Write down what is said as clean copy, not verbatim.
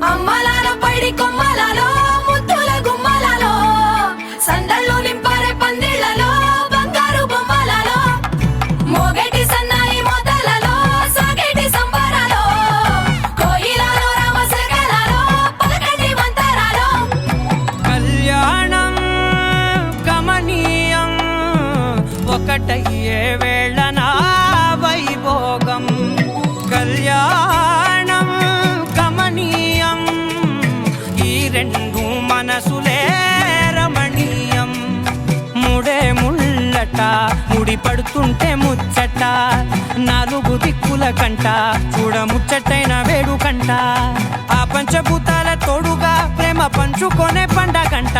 అమ్మలాల పైడి కొమ్మలలో ముద్దుల గుమ్మలలో సందళ్ళు నింపారే పందిళ్లలో బంగారు బొమ్మలలో మోగేటి సన్నాయి మొదలలో సాగేటి సంబరాలో కోయిలలో రామశకలలో పలకటి మంతరాలో కళ్యాణం గమనీయం ఒకటయ్యే వేళ నా వైభోగం కళ్యాణం గమనీయం ఈ రెండు మనసులే రమణీయం ముడే ముళ్ళట ముడి పడుతుంటే ముచ్చట నాలుగు దిక్కుల కంట చూడ ముచ్చటైన వేడుకంట ఆ పంచభూతాల తోడుగా ప్రేమ పంచుకొనే పండగంట